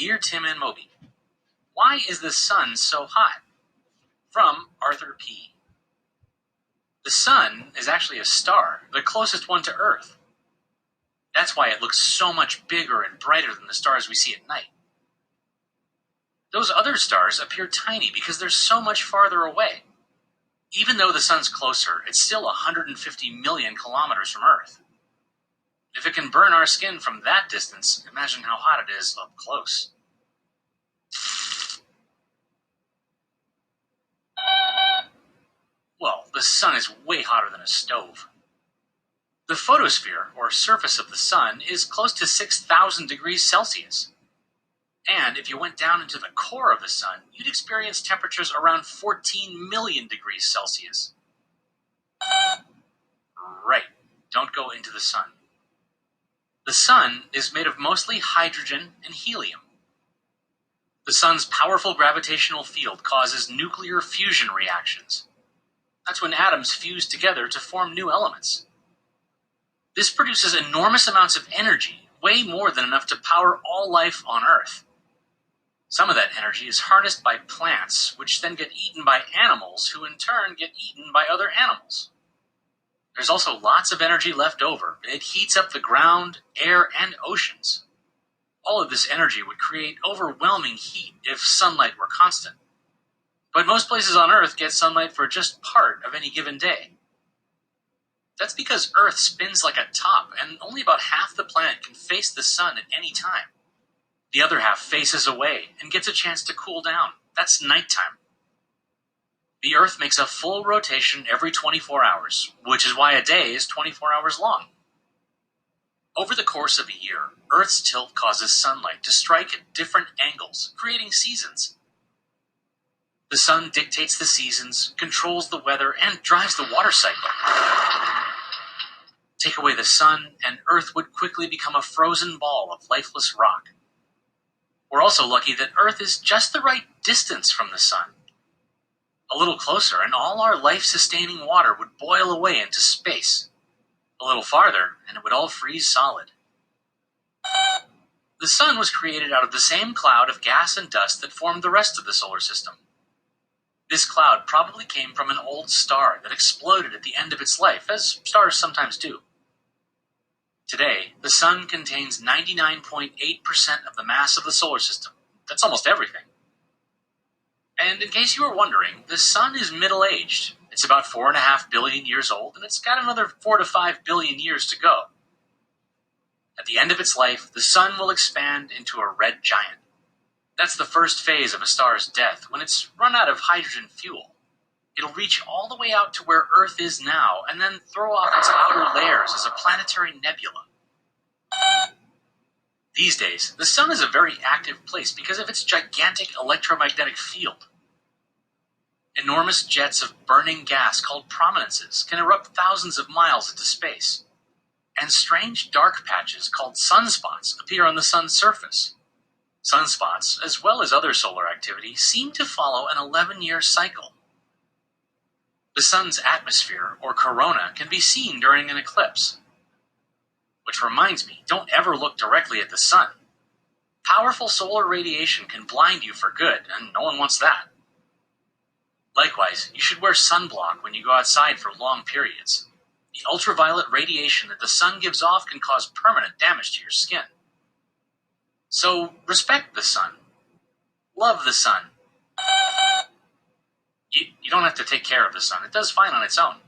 Dear Tim and Moby, why is the sun so hot? From Arthur P. The sun is actually a star, the closest one to Earth. That's why it looks so much bigger and brighter than the stars we see at night. Those other stars appear tiny because they're so much farther away. Even though the sun's closer, it's still 150 million kilometers from Earth. If it can burn our skin from that distance, imagine how hot it is up close. Well, the sun is way hotter than a stove. The photosphere, or surface of the sun, is close to 6,000 degrees Celsius. And if you went down into the core of the sun, you'd experience temperatures around 14 million degrees Celsius. Right, don't go into the sun. The sun is made of mostly hydrogen and helium. The sun's powerful gravitational field causes nuclear fusion reactions. That's when atoms fuse together to form new elements. This produces enormous amounts of energy, way more than enough to power all life on Earth. Some of that energy is harnessed by plants, which then get eaten by animals, who in turn get eaten by other animals. There's also lots of energy left over. It heats up the ground, air, and oceans. All of this energy would create overwhelming heat if sunlight were constant. But most places on Earth get sunlight for just part of any given day. That's because Earth spins like a top, and only about half the planet can face the sun at any time. The other half faces away and gets a chance to cool down. That's nighttime. The Earth makes a full rotation every 24 hours, which is why a day is 24 hours long. Over the course of a year, Earth's tilt causes sunlight to strike at different angles, creating seasons. The sun dictates the seasons, controls the weather, and drives the water cycle. Take away the sun, and Earth would quickly become a frozen ball of lifeless rock. We're also lucky that Earth is just the right distance from the sun. A little closer, and all our life-sustaining water would boil away into space. A little farther, and it would all freeze solid. The sun was created out of the same cloud of gas and dust that formed the rest of the solar system. This cloud probably came from an old star that exploded at the end of its life, as stars sometimes do. Today, the sun contains 99.8% of the mass of the solar system. That's almost everything. And in case you were wondering, the sun is middle-aged. It's about 4.5 billion years old, and it's got another 4 to 5 billion years to go. At the end of its life, the sun will expand into a red giant. That's the first phase of a star's death, when it's run out of hydrogen fuel. It'll reach all the way out to where Earth is now, and then throw off its outer layers as a planetary nebula. These days, the sun is a very active place because of its gigantic electromagnetic field. Enormous jets of burning gas called prominences can erupt thousands of miles into space. And strange dark patches called sunspots appear on the sun's surface. Sunspots, as well as other solar activity, seem to follow an 11-year cycle. The sun's atmosphere, or corona, can be seen during an eclipse. Which reminds me, don't ever look directly at the sun. Powerful solar radiation can blind you for good, and no one wants that. Likewise, you should wear sunblock when you go outside for long periods. The ultraviolet radiation that the sun gives off can cause permanent damage to your skin. So, respect the sun. Love the sun. You don't have to take care of the sun. It does fine on its own.